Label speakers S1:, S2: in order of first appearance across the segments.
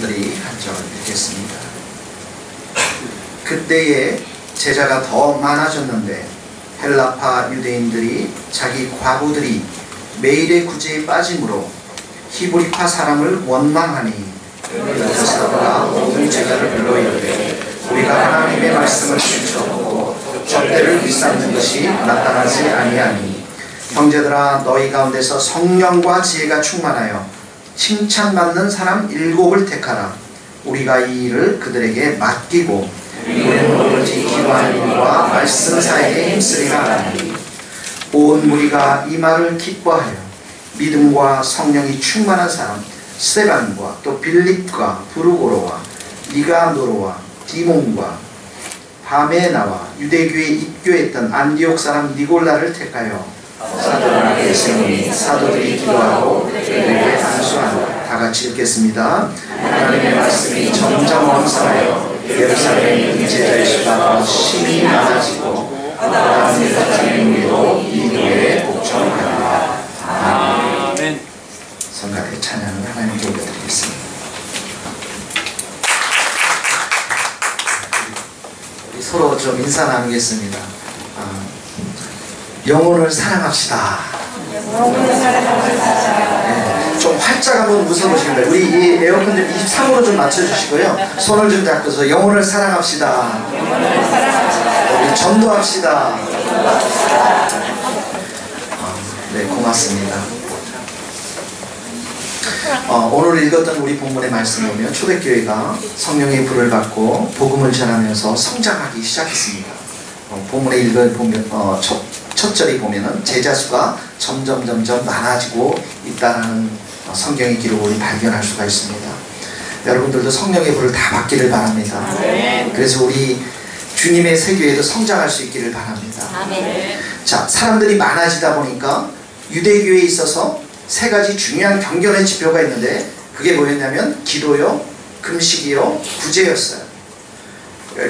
S1: 여러분들이 한 절을 읽겠습니다. 그때에 제자가 더 많아졌는데 헬라파 유대인들이 자기 과부들이 매일의 구제에 빠짐으로 히브리파 사람을 원망하니 그 사도가 모든 제자를 불러 이르되 우리가 하나님의 말씀을 펼쳐보고 접대를 일삼는 것이 나타나지 아니하니 형제들아 너희 가운데서 성령과 지혜가 충만하여 칭찬받는 사람 7을 택하라. 우리가 이 일을 그들에게 맡기고 우리는 오로지 기도하는 일과 말씀 사이에 힘쓰리라 하니 온 무리가 이 말을 기뻐하여 믿음과 성령이 충만한 사람 스데반과 또 빌립과 브루고로와 니가노로와 디몬과 바메나와 유대교에 입교했던 안디옥 사람 니골라를 택하여 사도들에게 세우니 사도들이 기도하고 그들에게 안수한다. 다같이 읽겠습니다. 하나님의 말씀이 점점 왕성하여 예루살렘의 제자의 수가 심히 많아지고 아브라함의 자녀들도 이 교회에 복종하리라. 아멘. 성가대 찬양을 하나님께 올려드리겠습니다. 우리 서로 좀 인사 나누겠습니다. 영혼을 사랑합시다. 네, 좀 활짝 한번 웃어보시면 돼요. 우리 이 에어컨 좀 23으로 좀 맞춰주시고요. 손을 좀 잡고서 영혼을 사랑합시다. 우리 전도합시다. 네, 고맙습니다. 오늘 읽었던 우리 본문의 말씀을 보면 초대교회가 성령의 불을 받고 복음을 전하면서 성장하기 시작했습니다. 본문에 읽어보면 첫 절이 보면은 제자 수가 점점 많아지고 있다는 성경의 기록을 발견할 수가 있습니다. 여러분들도 성령의 불을 다 받기를 바랍니다. 그래서 우리 주님의 세교회도 성장할 수 있기를 바랍니다. 자, 사람들이 많아지다 보니까 유대교회에 있어서 세 가지 중요한 경건의 지표가 있는데 그게 뭐였냐면 기도요, 금식이요, 구제였어요.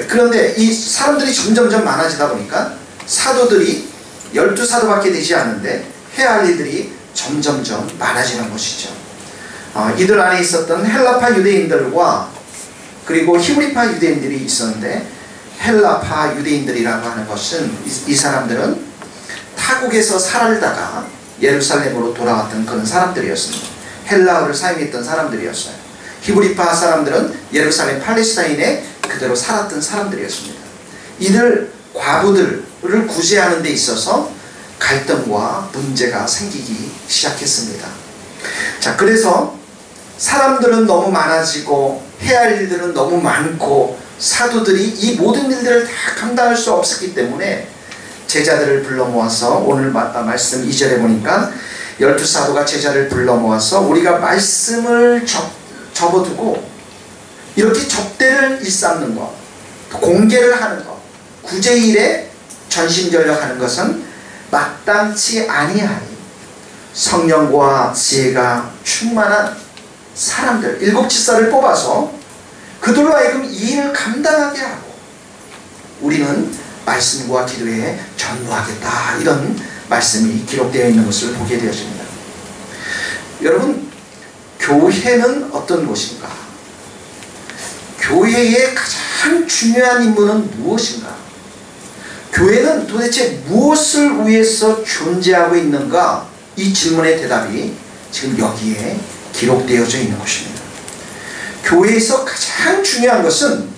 S1: 그런데 이 사람들이 점점 많아지다 보니까 사도들이 12사도밖에 되지 않는데 해야 할 일들이 점점 많아지는 것이죠. 이들 안에 있었던 헬라파 유대인들과 그리고 히브리파 유대인들이 있었는데 헬라파 유대인들이라고 하는 것은 이 사람들은 타국에서 살다가 예루살렘으로 돌아왔던 그런 사람들이었습니다. 헬라어를 사용했던 사람들이었어요. 히브리파 사람들은 예루살렘 팔레스타인에 그대로 살았던 사람들이었습니다. 이들 과부들을 구제하는 데 있어서 갈등과 문제가 생기기 시작했습니다. 자, 그래서 사람들은 너무 많아지고 해야 할 일들은 너무 많고 사도들이 이 모든 일들을 다 감당할 수 없었기 때문에 제자들을 불러 모아서 오늘 말씀 2절에 보니까 12사도가 제자를 불러 모아서 우리가 말씀을 접어두고 이렇게 접대를 일삼는 것, 공개를 하는 것, 구제일에 전심전력하는 것은 마땅치 아니하니 성령과 지혜가 충만한 사람들 7지사를 뽑아서 그들로 하여금 이 일을 감당하게 하고 우리는 말씀과 기도에 전무하겠다, 이런 말씀이 기록되어 있는 것을 보게 되어집니다. 여러분, 교회는 어떤 곳인가? 교회의 가장 중요한 임무는 무엇인가? 교회는 도대체 무엇을 위해서 존재하고 있는가? 이 질문의 대답이 지금 여기에 기록되어져 있는 것입니다. 교회에서 가장 중요한 것은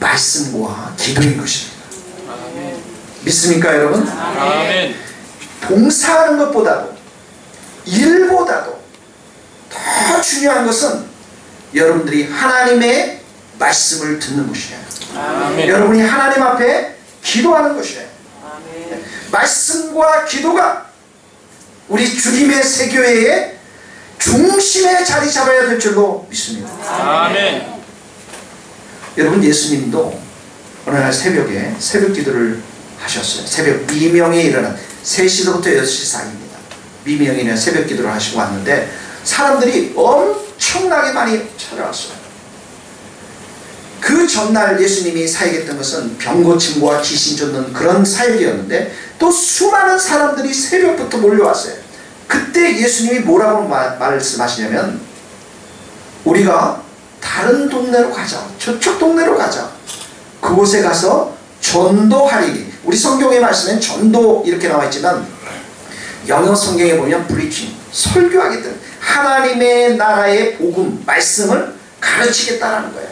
S1: 말씀과 기도인 것입니다. 믿습니까, 여러분?
S2: 아멘.
S1: 봉사하는 것보다도 일보다도 더 중요한 것은 여러분들이 하나님의 말씀을 듣는 것이에요.
S2: 아멘.
S1: 여러분이 하나님 앞에 기도하는 것이에요.
S2: 아멘.
S1: 말씀과 기도가 우리 주님의 세교회의 중심에 자리 잡아야 될 줄로 믿습니다.
S2: 아멘.
S1: 여러분, 예수님도 어느 날 새벽에 새벽 기도를 하셨어요. 새벽 미명에 일어난 3시부터 6시 사이입니다. 미명에 일어난 새벽 기도를 하시고 왔는데 사람들이 엄청나게 많이 찾아왔어요. 그 전날 예수님이 사역했던 것은 병고침과 귀신 쫓는 그런 사역이었는데 또 수많은 사람들이 새벽부터 몰려왔어요. 그때 예수님이 뭐라고 말씀하시냐면 우리가 다른 동네로 가자. 저쪽 동네로 가자. 그곳에 가서 전도하리니. 우리 성경에 말씀엔 전도 이렇게 나와 있지만 영어 성경에 보면 preaching, 설교하겠다. 하나님의 나라의 복음, 말씀을 가르치겠다라는 거예요.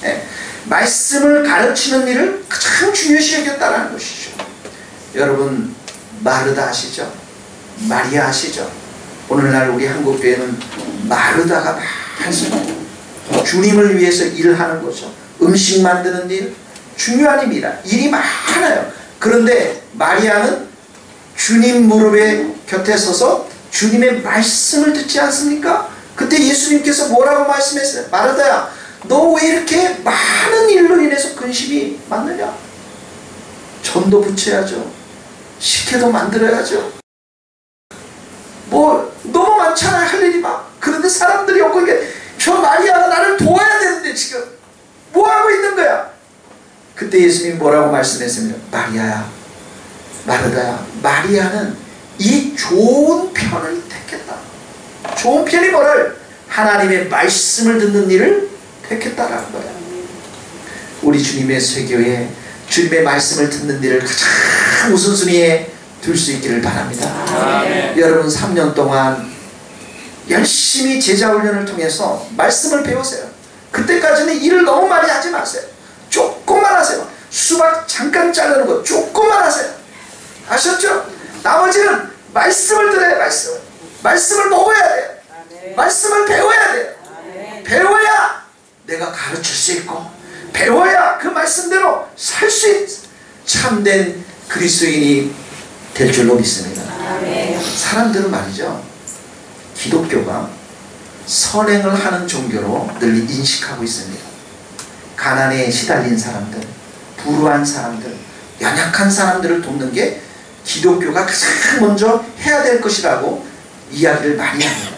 S1: 네. 말씀을 가르치는 일을 가장 중요시 여겼다라는 것이죠. 여러분 마르다 아시죠? 마리아 아시죠? 오늘날 우리 한국교회는 마르다가 많습니다. 주님을 위해서 일하는 거죠. 음식 만드는 일, 중요한 일이라 일이 많아요. 그런데 마리아는 주님 무릎에 곁에 서서 주님의 말씀을 듣지 않습니까? 그때 예수님께서 뭐라고 말씀했어요? 마르다야, 너 왜 이렇게 많은 일로 인해서 근심이 많느냐? 전도 붙여야죠. 식혜도 만들어야죠. 뭐 너무 많잖아요. 할 일이 막. 그런데 사람들이 없고 이게 저 마리아가 나를 도와야 되는데 지금 뭐하고 있는 거야? 그때 예수님이 뭐라고 말씀했습니까? 마리아야, 마르다야, 마리아는 이 좋은 편을 택했다. 좋은 편이 뭐를? 하나님의 말씀을 듣는 일을 택했다라는 거야. 우리 주님의 쇠교에 주님의 말씀을 듣는 일을 가장 우선순위에 둘 수 있기를 바랍니다.
S2: 아멘.
S1: 여러분 3년 동안 열심히 제자훈련을 통해서 말씀을 배우세요. 그때까지는 일을 너무 많이 하지 마세요. 조금만 하세요. 수박 잠깐 자르는 거 조금만 하세요. 아셨죠? 나머지는 말씀을 들어야 말씀을. 말씀을 먹어야 돼요. 말씀을 배워야 돼요. 배워야 내가 가르칠 수 있고, 배워야 그 말씀대로 살 수 있는 참된 그리스도인이 될 줄로 믿습니다. 사람들은 말이죠, 기독교가 선행을 하는 종교로 늘 인식하고 있습니다. 가난에 시달린 사람들, 불우한 사람들, 연약한 사람들을 돕는 게 기독교가 가장 먼저 해야 될 것이라고 이야기를 많이 합니다.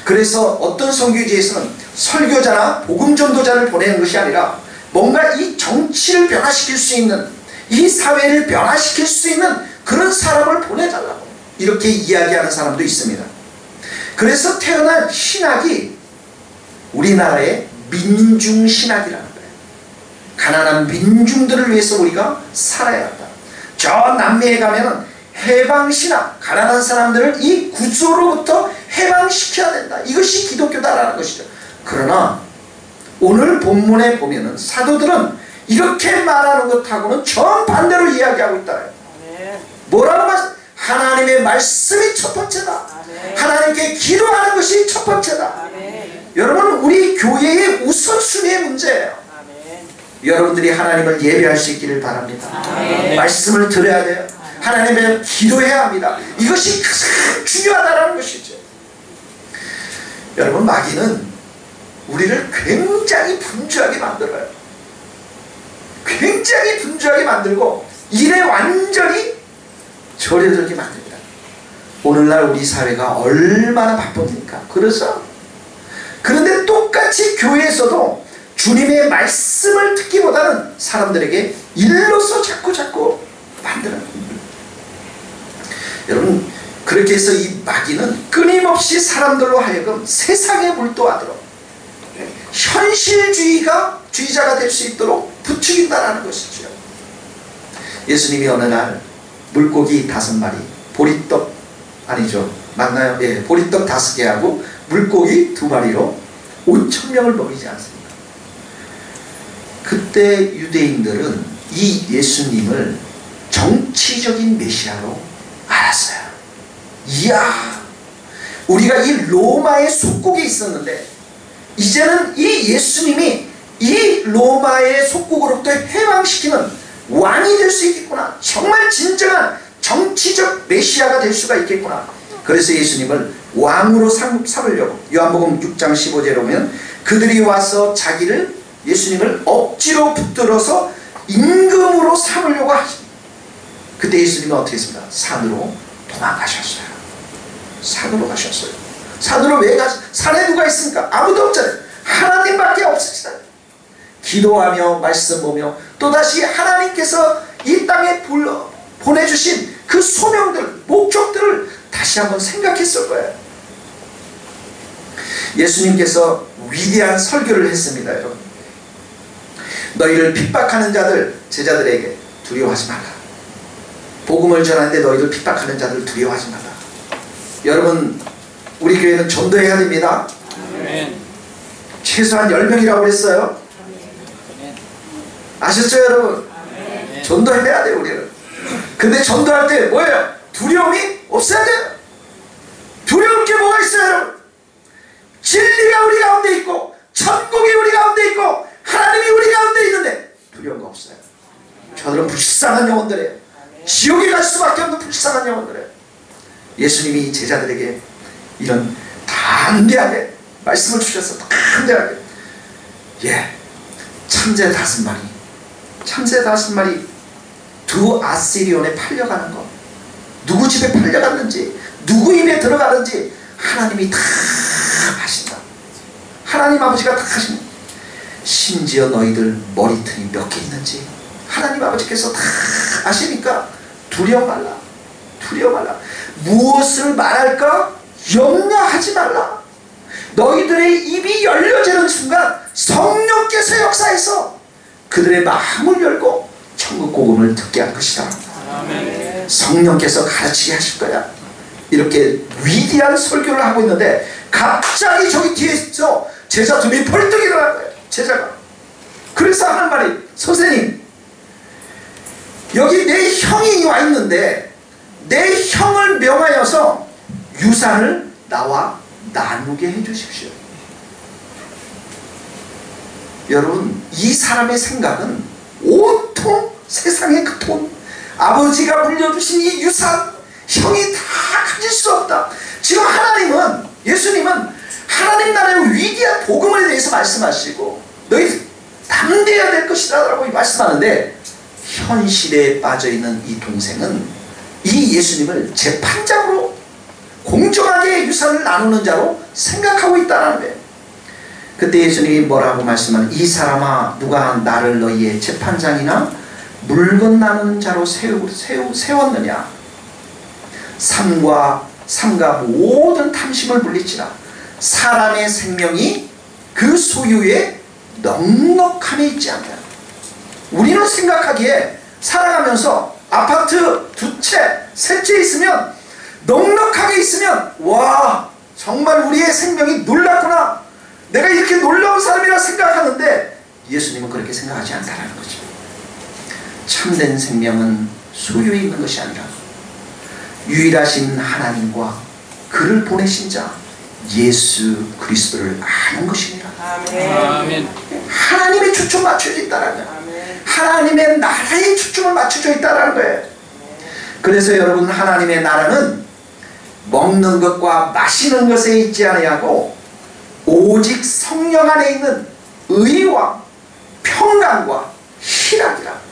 S1: 그래서 어떤 선교지에서는 설교자나 복음전도자를 보내는 것이 아니라 뭔가 이 정치를 변화시킬 수 있는, 이 사회를 변화시킬 수 있는 그런 사람을 보내달라고 이렇게 이야기하는 사람도 있습니다. 그래서 태어난 신학이 우리나라의 민중신학이라는 거예요. 가난한 민중들을 위해서 우리가 살아야 한다. 저 남미에 가면은 해방신학, 가난한 사람들을 이 구조로부터 해방시켜야 된다. 이것이 기독교다라는 것이죠. 그러나 오늘 본문에 보면은 사도들은 이렇게 말하는 것하고는 정반대로 이야기하고 있다. 뭐라고 말씀? 하나님의 말씀이 첫 번째다. 하나님께 기도하는 것이 첫 번째다. 여러분, 우리 교회의 우선순위의 문제예요. 여러분들이 하나님을 예배할 수 있기를 바랍니다. 말씀을 들어야 돼요. 하나님을 기도해야 합니다. 이것이 가장 중요하다는 것이죠. 여러분, 마귀는 우리를 굉장히 분주하게 만들어요. 굉장히 분주하게 만들고 일에 완전히 절여들게 만듭니다. 오늘날 우리 사회가 얼마나 바쁩니까? 그래서 그런데 똑같이 교회에서도 주님의 말씀을 듣기보다는 사람들에게 일로서 자꾸 만드는 겁니다. 여러분, 그렇게 해서 이 마귀는 끊임없이 사람들로 하여금 세상에 몰두하도록, 현실주의자가 될 수 있도록 부추긴다라는 것이죠. 예수님이 어느 날 물고기 5마리, 보리떡, 아니죠, 맞나요? 예, 보리떡 5개하고 물고기 2마리로 5,000명을 먹이지 않습니까? 그때 유대인들은 이 예수님을 정치적인 메시아로 알았어요. 이야, 우리가 이 로마의 속국에 있었는데 이제는 이 예수님이 이 로마의 속국으로부터 해방시키는 왕이 될 수 있겠구나. 정말 진정한 정치적 메시아가 될 수가 있겠구나. 그래서 예수님을 왕으로 삼으려고 요한복음 6장 15절에 보면 그들이 와서 예수님을 억지로 붙들어서 임금으로 삼으려고 하십니다. 그때 예수님은 어떻게 했습니까? 산으로 도망가셨어요. 산으로 가셨어요. 산으로 왜 가셨어요? 산에 누가 있습니까? 아무도 없잖아요. 하나님밖에 없으시잖아요. 기도하며 말씀 보며 또다시 하나님께서 이 땅에 보내주신 그 소명들, 목적들을 다시 한번 생각했을 거예요. 예수님께서 위대한 설교를 했습니다. 여러분, 너희를 핍박하는 자들, 제자들에게 두려워하지 말라. 복음을 전하는데 너희들 핍박하는 자들 두려워하지 말라. 여러분, 우리 교회는 전도해야 됩니다.
S2: 아멘.
S1: 최소한 10명이라고 그랬어요. 아셨죠 여러분? 전도해야 돼요 우리는. 근데 전도할 때 뭐예요? 두려움이 없어야 돼요. 두려울 게 뭐가 있어요 여러분? 진리가 우리 가운데 있고 천국이 우리 가운데 있고 하나님이 우리 가운데 있는데 두려운 거 없어요. 저들은 불쌍한 영혼들이에요. 지옥에 갈 수밖에 없는 불쌍한 영혼들이에요. 예수님이 제자들에게 이런 담대하게 말씀을 주셔서 담대하게, 참새 5마리, 참새 5마리 두 아시리온에 팔려가는 거, 누구 집에 팔려갔는지 누구 입에 들어가는지 하나님이 다 아신다. 하나님 아버지가 다 아신다. 심지어 너희들 머리털이 몇 개 있는지 하나님 아버지께서 다 아시니까 두려워 말라. 두려워 말라. 무엇을 말할까 염려하지 말라. 너희들의 입이 열려지는 순간 성령께서 역사해서 그들의 마음을 열고 천국 복음을 듣게 할 것이다.
S2: 아멘.
S1: 성령께서 가르치게 하실 거야. 이렇게 위대한 설교를 하고 있는데 갑자기 저기 뒤에서 제자 2명이 벌떡 일어난 거예요. 제자가. 그래서 하는 말이, 선생님, 여기 내 형이 와 있는데 내 형을 명하여서 유산을 나와 나누게 해주십시오. 여러분, 이 사람의 생각은 온통 세상의 그 돈, 아버지가 물려주신 이 유산, 형이 다 가질 수 없다. 지금 하나님은, 예수님은 하나님 나라의 위대한 복음에 대해서 말씀하시고 너희 담대해야 될 것이다 라고 말씀하는데, 현실에 빠져있는 이 동생은 이 예수님을 재판장으로 공정하게 유산을 나누는 자로 생각하고 있다는 거예요. 그때 예수님이 뭐라고 말씀하는, 이 사람아, 누가 나를 너희의 재판장이나 물건 나누는 자로 세웠느냐. 삼가 모든 탐심을 물리치라. 사람의 생명이 그 소유에 넉넉함에 있지 않냐. 우리는 생각하기에 살아가면서 아파트 2채, 3채 있으면, 넉넉하게 있으면, 와, 정말 우리의 생명이 놀랍구나, 내가 이렇게 놀라운 사람이라 생각하는데, 예수님은 그렇게 생각하지 않다는 거죠. 참된 생명은 소유에 있는 것이 아니라 유일하신 하나님과 그를 보내신 자 예수 그리스도를 아는 것입니다.
S2: 아멘.
S1: 하나님의 초점 맞춰져 있다는 거예요. 하나님의 나라에 초점을 맞춰져 있다는 거예요. 그래서 여러분, 하나님의 나라는 먹는 것과 마시는 것에 있지 아니하고 오직 성령 안에 있는 의와 평강과 희락이라.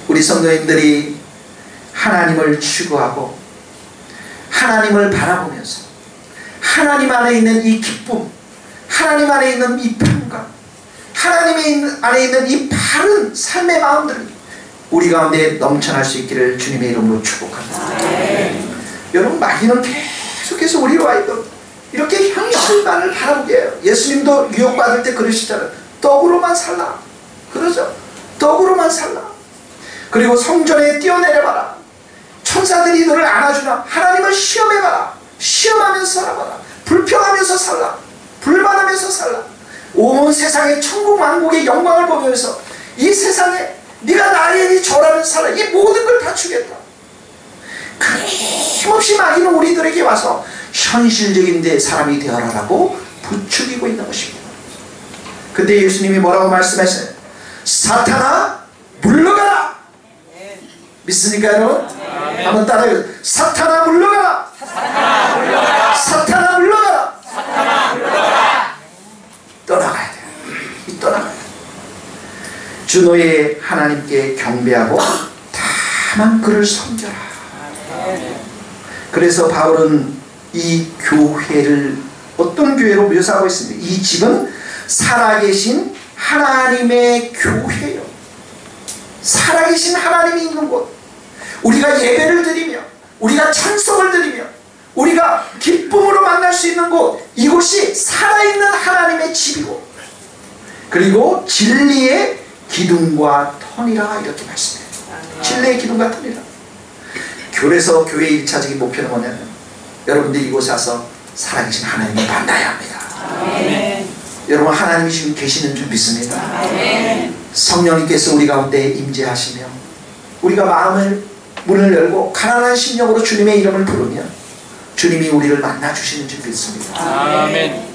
S1: 우리 성도님들이 하나님을 추구하고 하나님을 바라보면서 하나님 안에 있는 이 기쁨, 하나님 안에 있는 이 평강, 하나님 안에 있는 이 바른 삶의 마음들을 우리 가운데 넘쳐날 수 있기를 주님의 이름으로 축복합니다. 여러분, 마귀는 계속해서 우리로 하여금 이렇게 현실만을 바라보게 해요. 예수님도 유혹받을 때 그러시잖아요. 떡으로만 살라. 그러죠? 떡으로만 살라. 그리고 성전에 뛰어내려봐라. 천사들이 너를 안아주나. 하나님을 시험해봐라. 시험하면서 살아봐라. 불평하면서 살라. 불만하면서 살라. 온 세상의 천국 만국의 영광을 보면서 이 세상에 네가 나에게 절하면서 살아. 이 모든 걸 다 주겠다. 끊임없이 마귀는 우리들에게 와서 현실적인 데 사람이 되어라라고 부추기고 있는 것입니다. 그때 예수님이 뭐라고 말씀하셨어요? 사탄아, 물러가라. 믿습니까 여러분? 한번 따라해요. 사탄아, 물러가라. 사탄아, 물러가라. 사탄아, 물러가라. 사탄아, 물러가라. 떠나가야 돼요. 떠나가야 돼요. 주노의 하나님께 경배하고 다만 그를 섬겨라. 그래서 바울은 이 교회를 어떤 교회로 묘사하고 있습니다. 이 집은 살아계신 하나님의 교회요. 살아계신 하나님이 있는 곳. 우리가 예배를 드리며, 우리가 찬송을 드리며, 우리가 기쁨으로 만날 수 있는 곳, 이곳이 살아있는 하나님의 집이고 그리고 진리의 기둥과 터니라 이렇게 말씀해요. 진리의 기둥과 터니라. 그래서 교회의 1차적인 목표는 뭐냐면 여러분들이 이곳에 와서 살아계신 하나님을 만나야 합니다.
S2: 아멘.
S1: 여러분 하나님이 지금 계시는 줄 믿습니다.
S2: 아멘.
S1: 성령님께서 우리 가운데 임재하시며 우리가 마음을 문을 열고 가난한 심령으로 주님의 이름을 부르면 주님이 우리를 만나주시는 줄 믿습니다.
S2: 아멘.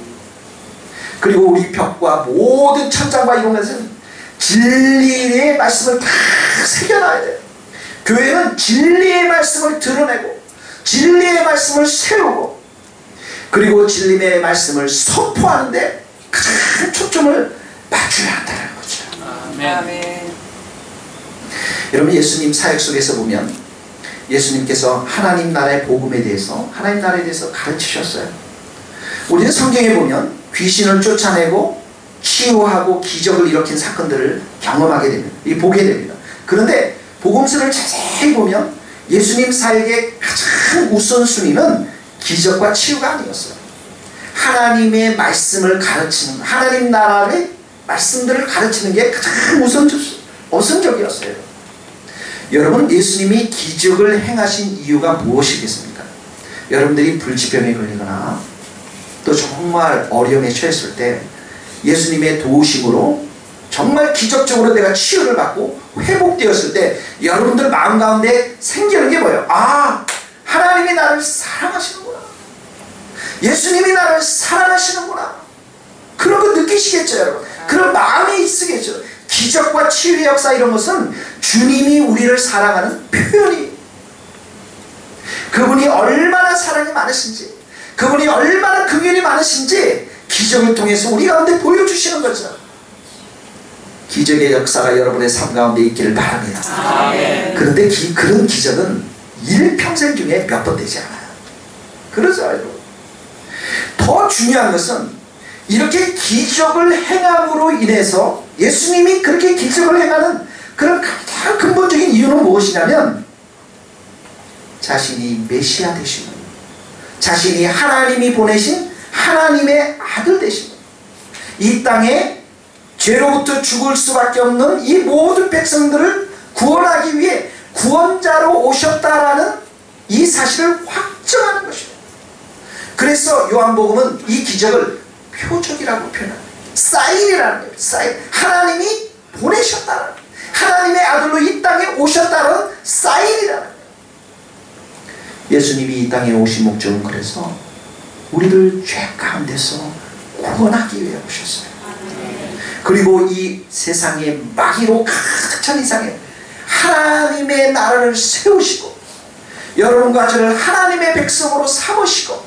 S1: 그리고 우리 벽과 모든 천장과 이런 것은 진리의 말씀을 다 새겨놔야 돼요. 교회는 진리의 말씀을 드러내고 진리의 말씀을 세우고 그리고 진리의 말씀을 선포하는데 가장 초점을 맞춰야 한다는 거죠.
S2: 아멘.
S1: 여러분 예수님 사역 속에서 보면 예수님께서 하나님 나라의 복음에 대해서 하나님 나라에 대해서 가르치셨어요. 우리는 성경에 보면 귀신을 쫓아내고 치유하고 기적을 일으킨 사건들을 경험하게 됩니다. 보게 됩니다. 그런데 복음서를 자세히 보면 예수님 사역의 가장 우선순위는 기적과 치유가 아니었어요. 하나님의 말씀을 가르치는 하나님 나라의 말씀들을 가르치는 게 가장 우선적이었어요. 여러분 예수님이 기적을 행하신 이유가 무엇이겠습니까? 여러분들이 불치병에 걸리거나 또 정말 어려움에 처했을 때 예수님의 도우심으로 정말 기적적으로 내가 치유를 받고 회복되었을 때 여러분들 마음 가운데 생기는 게 뭐예요? 아, 하나님이 나를 사랑하시는구나. 예수님이 나를 사랑하시는구나. 그런 거 느끼시겠죠, 여러분? 그런 마음이 있으겠죠. 기적과 치유의 역사 이런 것은 주님이 우리를 사랑하는 표현이 그분이 얼마나 사랑이 많으신지 그분이 얼마나 긍휼이 많으신지 기적을 통해서 우리 가운데 보여주시는 거죠. 기적의 역사가 여러분의 삶 가운데 있기를 바랍니다.
S2: 아멘.
S1: 그런데 그런 기적은 일평생 중에 몇 번 되지 않아요. 그러죠, 여러분. 더 중요한 것은 이렇게 기적을 행함으로 인해서 예수님이 그렇게 기적을 행하는 그런 가장 근본적인 이유는 무엇이냐면 자신이 메시아 되시는 자신이 하나님이 보내신 하나님의 아들 되시는 이 땅에 죄로부터 죽을 수밖에 없는 이 모든 백성들을 구원하기 위해 구원자로 오셨다라는 이 사실을 확정하는 것입니다. 그래서 요한복음은 이 기적을 표적이라고 표현합니다. 사인이라는 거예요. 사인. 하나님이 보내셨다는 하나님의 아들로 이 땅에 오셨다는 사인이라는 거예요. 예수님이 이 땅에 오신 목적은 그래서 우리를 죄 가운데서 구원하기 위해 오셨어요. 그리고 이 세상에 마귀로 가득 찬 이 세상에 하나님의 나라를 세우시고 여러분과 저를 하나님의 백성으로 삼으시고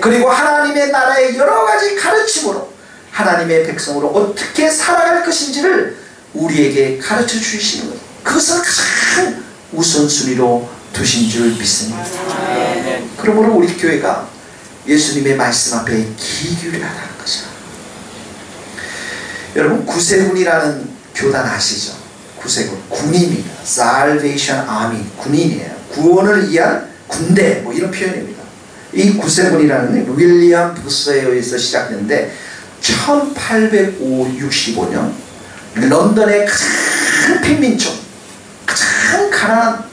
S1: 그리고 하나님의 나라의 여러 가지 가르침으로 하나님의 백성으로 어떻게 살아갈 것인지를 우리에게 가르쳐 주시는 거예요. 그것을 가장 우선순위로 두신 줄 믿습니다. 그러므로 우리 교회가 예수님의 말씀 앞에 귀 기울여야 하는 거죠. 여러분 구세군이라는 교단 아시죠? 구세군 군인입니다. Salvation Army 군인이에요. 구원을 위한 군대 뭐 이런 표현입니다. 이 구세군이라는 윌리엄 부스에 의해서 시작됐는데 1865년 런던의 가장 빈민촌 가장 가난한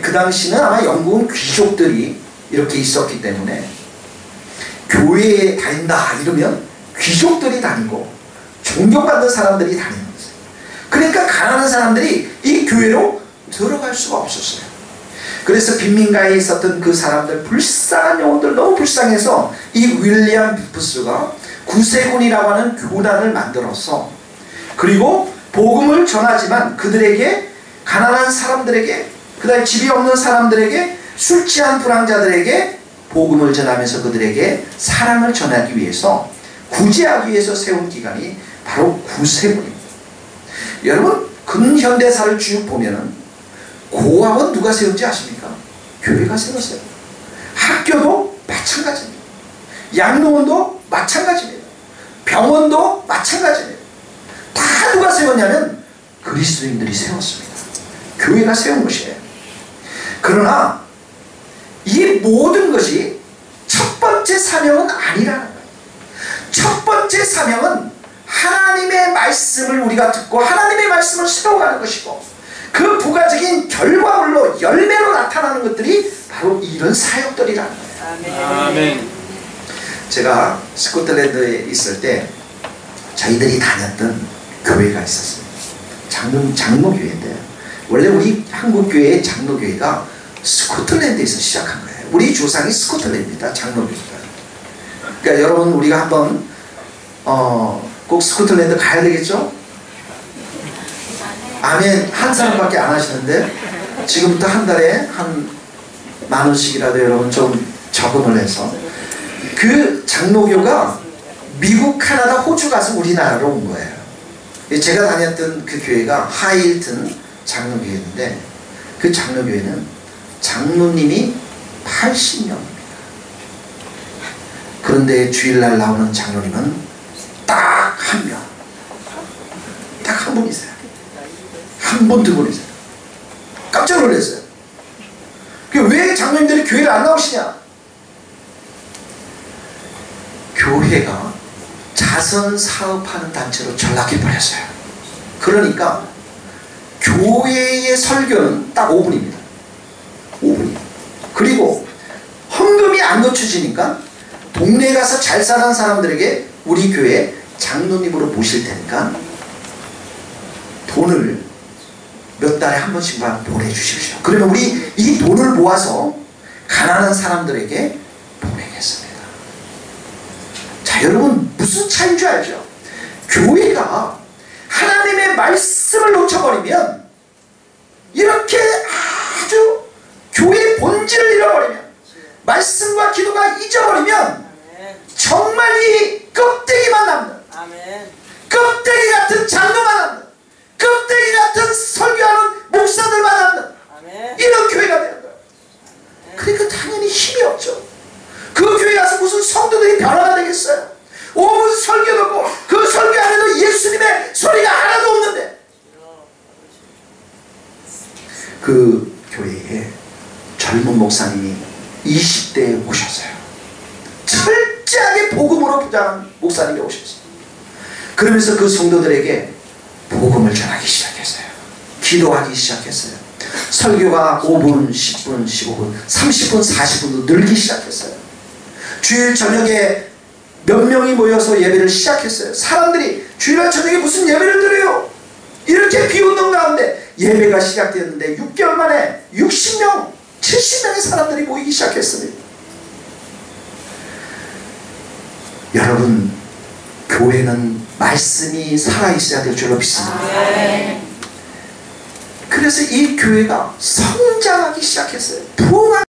S1: 그 당시는 아마 영국은 귀족들이 이렇게 있었기 때문에 교회에 다닌다 이러면 귀족들이 다니고 존경받는 사람들이 다니는 거예요. 그러니까 가난한 사람들이 이 교회로 들어갈 수가 없었어요. 그래서 빈민가에 있었던 그 사람들 불쌍한 영혼들 너무 불쌍해서 이 윌리엄 부스가 구세군이라고 하는 교단을 만들어서 그리고 복음을 전하지만 그들에게 가난한 사람들에게 그 다음에 집이 없는 사람들에게 술 취한 불황자들에게 복음을 전하면서 그들에게 사랑을 전하기 위해서 구제하기 위해서 세운 기관이 바로 구세군입니다. 여러분 근현대사를 쭉 보면은 고아원 누가 세운지 아십니까? 교회가 세웠어요. 학교도 마찬가지입니다. 양로원도 마찬가지입니다. 병원도 마찬가지입니다. 다 누가 세웠냐면 그리스도인들이 세웠습니다. 교회가 세운 것이에요. 그러나 이 모든 것이 번째 사명은 아니라는 거예요. 첫 번째 사명은 하나님의 말씀을 우리가 듣고 하나님의 말씀을 세워가는 것이고, 그 부가적인 결과물로 열매로 나타나는 것들이 바로 이런 사역들이라는 거예요.
S2: 아멘.
S1: 제가 스코틀랜드에 있을 때 저희들이 다녔던 교회가 있었습니다. 장로교회인데요. 원래 우리 한국교회의 장로교회가 스코틀랜드에서 시작한 거예요. 우리 조상이 스코틀랜드다, 장로교회가. 그러니까 여러분, 우리가 한번 꼭 스코틀랜드 가야 되겠죠? 아멘. 한 사람밖에 안 하시는데, 지금부터 한 달에 한 10,000원씩이라도 여러분 좀 저금을 해서, 그 장로교가 미국, 캐나다, 호주 가서 우리나라로 온 거예요. 제가 다녔던 그 교회가 하일튼 장로교회인데, 그 장로교회는 장로님이 80명입니다. 그런데 주일날 나오는 장로님은 딱 한 명, 딱 한 분이세요. 한 분, 두 분이세요. 깜짝 놀랐어요. 왜 장로님들이 교회를 안 나오시냐? 교회가 자선 사업하는 단체로 전락해 버렸어요. 그러니까 교회의 설교는 딱 5분입니다. 5분. 그리고 헌금이 안 놓쳐지니까 동네에 가서 잘 사는 사람들에게 우리 교회 장로님으로 모실 테니까 돈을 몇 달에 한 번씩만 보내주십시오. 그러면 우리 이 돈을 모아서 가난한 사람들에게 보내겠습니다. 자, 여러분, 무슨 차이인 줄 알죠? 교회가 하나님의 말씀을 놓쳐버리면, 이렇게 아주 교회의 본질을 잃어버리면, 말씀과 기도가 잊어버리면 정말 이 껍데기만 남는, 껍데기 같은 장로만 남는, 껍데기 같은 설교하는 목사들만 남는 이런 교회가 되는 거예요. 그러니까 당연히 힘이 없죠. 그 교회 가서 무슨 성도들이 변화가 되겠어요? 5분 설교 듣고 그 설교 안에도 예수님의 소리가 하나도 없는데. 그 교회에 젊은 목사님이 20대에 오셨어요. 철저하게 복음으로 부자한 목사님이 오셨어요. 그러면서 그 성도들에게 복음을 전하기 시작했어요. 기도하기 시작했어요. 설교가 5분, 10분, 15분, 30분, 40분도 늘기 시작했어요. 주일 저녁에 몇 명이 모여서 예배를 시작했어요. 사람들이 주일날 저녁에 무슨 예배를 드려요? 이렇게 비웃는 가운데 예배가 시작되었는데 6개월 만에 60명, 70명의 사람들이 모이기 시작했습니다. 여러분, 교회는 말씀이 살아있어야 될 줄로 믿습니다. 그래서 이 교회가 성장하기 시작했어요. 부흥하기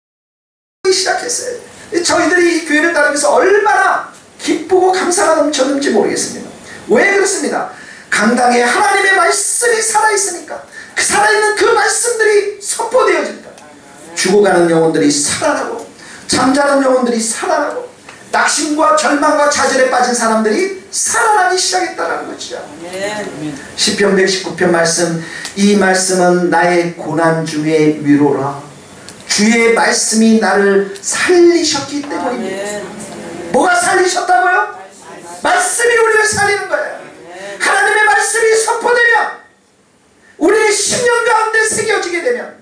S1: 시작했어요. 저희들이 이 교회를 다니면서 얼마나 기쁘고 감사가 넘쳤는지 모르겠습니다. 왜 그렇습니다? 강당에 하나님의 말씀이 살아있으니까, 그 살아있는 그 말씀들이 선포되어집니다. 죽어가는 영혼들이 살아나고, 잠자는 영혼들이 살아나고, 낙심과 절망과 좌절에 빠진 사람들이 살아나기 시작했다는 것이죠. 시편 119편 말씀, 이 말씀은 나의 고난 중에 위로라. 주의 말씀이 나를 살리셨기 때문입니다. 뭐가 살리셨다고요? 말씀이 우리를 살리는 거예요. 하나님의 말씀이 선포되면, 우리의 심령 가운데 새겨지게 되면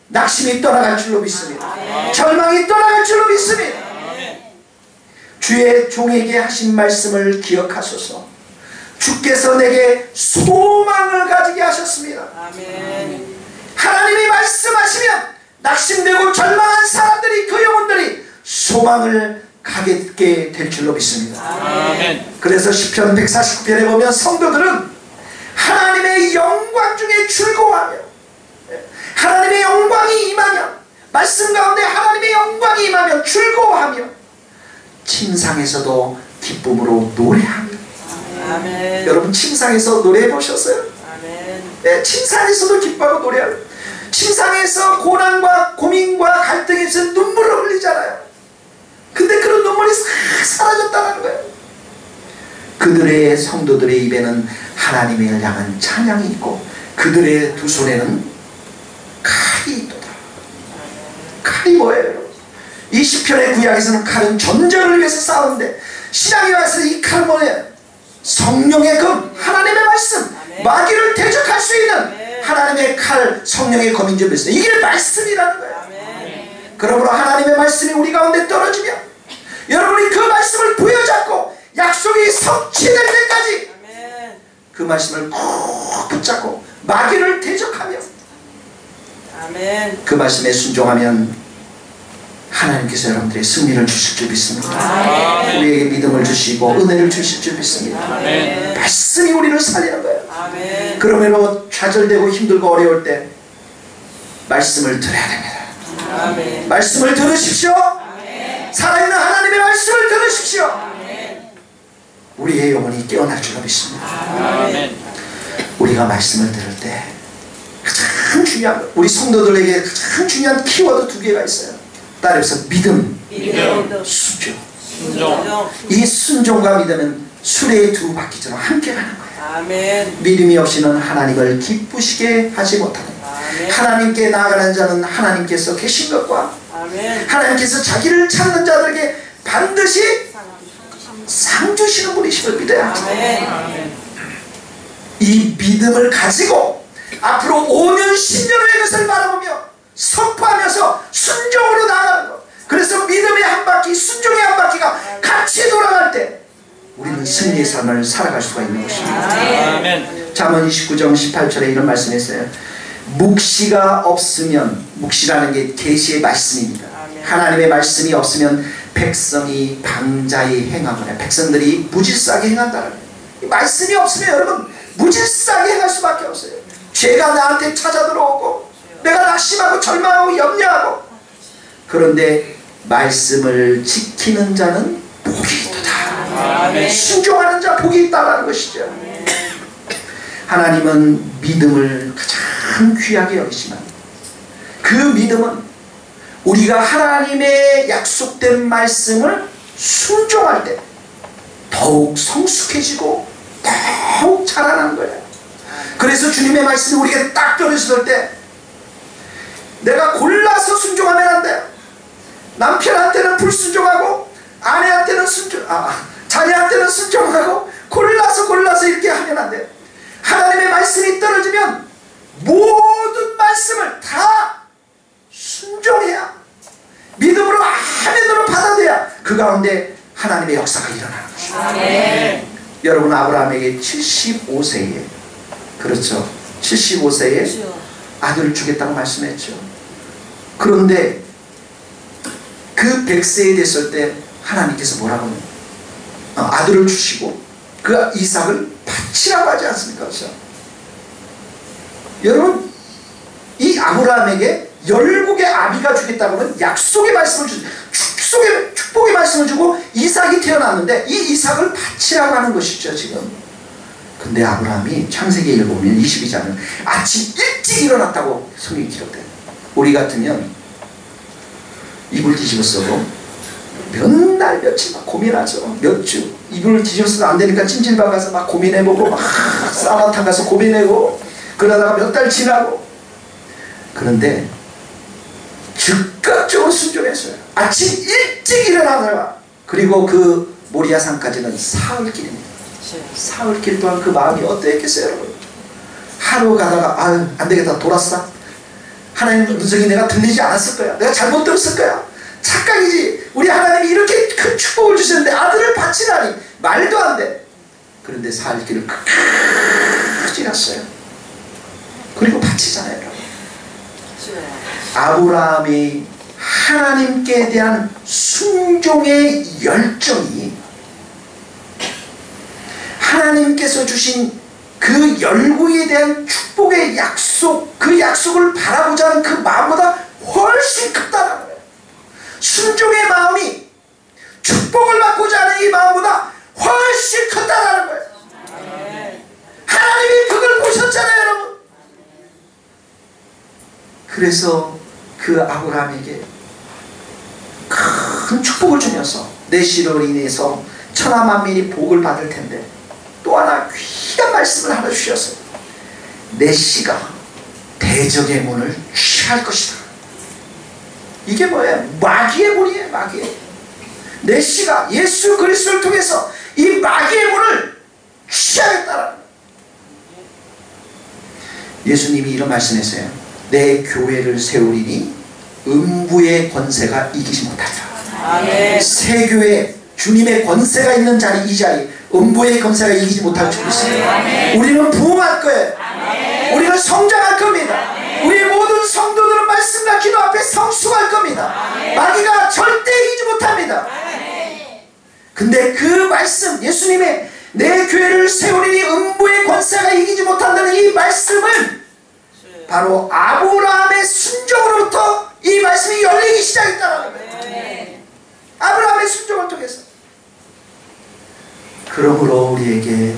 S1: 낙심이 떠나갈 줄로 믿습니다. 절망이 떠나갈 줄로 믿습니다. 주의 종에게 하신 말씀을 기억하소서. 주께서 내게 소망을 가지게 하셨습니다. 하나님이 말씀하시면 낙심되고 절망한 사람들이, 그 영혼들이 소망을 가게 될 줄로 믿습니다. 그래서 시편 149편에 보면 성도들은 하나님의 영광 중에 즐거워하며, 하나님의 영광이 임하면, 말씀 가운데 하나님의 영광이 임하며 즐거워하며, 침상에서도 기쁨으로 노래하며. 여러분, 침상에서 노래해 보셨어요? 네, 침상에서도 기뻐하고 노래하며, 침상에서 고난과 고민과 갈등에서 눈물을 흘리잖아요. 근데 그런 눈물이 사라졌다는 거예요. 그들의 성도들의 입에는 하나님을 향한 찬양이 있고, 그들의 두 손에는 칼이 있도다. 칼이 뭐예요? 이 시편의 구약에서는 칼은 전쟁을 위해서 싸우는데 신약에 와서 이 칼은 뭐예요? 성령의 검, 하나님의 말씀, 마귀를 대적할 수 있는 하나님의 칼, 성령의 검인 줄 믿습니다. 이게 말씀이라는 거예요. 그러므로 하나님의 말씀이 우리 가운데 떨어지면 여러분이 그 말씀을 부여잡고 약속이 성취될 때까지 그 말씀을 꼭 붙잡고 마귀를 대적하며 그 말씀에 순종하면 하나님께서 여러분들의 승리를 주실 줄 믿습니다. 우리에게 믿음을 주시고 은혜를 주실 줄 믿습니다. 말씀이 우리를 살리는 거예요. 그러므로 좌절되고 힘들고 어려울 때 말씀을 들어야 됩니다. 말씀을 들으십시오. 살아있는 하나님의 말씀을 들으십시오. 우리의 영혼이 깨어날 줄로 믿습니다. 우리가 말씀을 들을 때 가장 중요한, 우리 성도들에게 가장 중요한 키워드 두 개가 있어요. 따라서 믿음, 순종. 이 순종과 믿음은 수레의 두 바퀴처럼 함께 가는 거예요. 믿음이 없이는 하나님을 기쁘시게 하지 못하는 거예요. 하나님께 나아가는 자는 하나님께서 계신 것과 하나님께서 자기를 찾는 자들에게 반드시 상 주시는 분이심을 믿어야 합니다. 이 믿음을 가지고 앞으로 5년, 10년 후의 것을 바라보며 선포하면서 순종으로 나아가는 것. 그래서 믿음의 한 바퀴, 순종의 한 바퀴가 같이 돌아갈 때 우리는 승리의 삶을 살아갈 수가 있는 것입니다. 잠언 29장 18절에 이런 말씀이 있어요. 묵시가 없으면, 묵시라는 게 계시의 말씀입니다. 하나님의 말씀이 없으면 백성이 방자히 행하거나 백성들이 무질서하게 행한다는 거예요. 이 말씀이 없으면 여러분 무질서하게 행할 수밖에 없어요. 죄가 나한테 찾아 들어오고 내가 낙심하고 절망하고 염려하고. 그런데 말씀을 지키는 자는 복이 있도다. 순종하는 자 복이 있다는 것이죠. 하나님은 믿음을 가장 귀하게 여기지만 그 믿음은 우리가 하나님의 약속된 말씀을 순종할 때 더욱 성숙해지고 더욱 자라나는 거예요. 그래서 주님의 말씀이 우리에게 딱 떨어졌을 때 내가 골라서 순종하면 안 돼요. 남편한테는 불순종하고 아내한테는 자녀한테는 순종하고 골라서 이렇게 하면 안 돼요. 하나님의 말씀이 떨어지면 모든 말씀을 다 순종해야, 믿음으로 아멘으로 받아들여야 그 가운데 하나님의 역사가 일어나는 것입니다. 여러분, 아브라함에게 75세에, 그렇죠, 75세에 아들을 주겠다고 말씀했죠. 그런데 그 100세에 됐을 때 하나님께서 뭐라고 하면 아들을 주시고 그 이삭을 바치라고 하지 않습니까? 그렇죠? 여러분, 이 아브라함에게 열국의 아비가 주겠다고 하면 약속의 말씀을 주고 축복의 말씀을 주고 이삭이 태어났는데 이 이삭을 바치라고 하는 것이죠 지금. 근데 아브라함이 창세기 읽어보면 22장은 아침 일찍 일어났다고 성경이 기록돼요. 우리 같으면 이불 뒤집어 쓰고 몇 날 며칠 막 고민하죠. 몇 주 이불을 뒤집어 써도 안 되니까 찜질방 가서 막 고민해보고 막 사우나탕 가서 고민해보고 그러다가 몇 달 지나고. 그런데 즉각적으로 순종했어요. 아침 일찍 일어나더라. 그리고 그 모리아산까지는 사흘길입니다. 사흘길 동안 그 마음이 어떠했겠어요 여러분? 하루 가다가 아유 안되겠다 돌았어. 하나님 음성이 내가 들리지 않았을 거야. 내가 잘못 들었을 거야. 착각이지. 우리 하나님이 이렇게 큰 축복을 주셨는데 아들을 바치다니 말도 안 돼. 그런데 사흘길을 끝까지 갔어요. 그리고 바치잖아요 여러분. 아브라함이 하나님께 대한 순종의 열정이 하나님께서 주신 그 열국에 대한 축복의 약속, 그 약속을 바라보자 하는 그 마음보다 훨씬 크다는 거예요. 순종의 마음이 축복을 받고자 하는 이 마음보다 훨씬 크다는 거예요. 하나님이 그걸 보셨잖아요 여러분. 그래서 그 아브라함에게 큰 축복을 주면서 내 씨로 인해서 천하 만민이 복을 받을 텐데 또 하나 귀한 말씀을 하나 주셨어요. 내 씨가 대적의 문을 취할 것이다. 이게 뭐예요? 마귀의 문이에요. 마귀의 문. 내 씨가 예수 그리스도를 통해서 이 마귀의 문을 취하겠다라는 거예요. 예수님이 이런 말씀했어요. 내 교회를 세우리니 음부의 권세가 이기지 못하리라.
S2: 아멘.
S1: 새 교회 주님의 권세가 있는 자리, 이 자리 음부의 권세가 이기지 못할 줄 믿습니다. 우리는 부흥할 거예요. 우리는 성장할 겁니다. 우리 모든 성도들은 말씀과 기도 앞에 성숙할 겁니다. 마귀가 절대 이기지 못합니다. 근데 그 말씀, 예수님의 내 교회를 세우리니 음부의 권세가 이기지 못한다는 이 말씀은 바로 아브라함의 순종으로부터 이 말씀이 열리기 시작했다는 거예요. 아브라함의 순종을 통해서. 그러므로 우리에게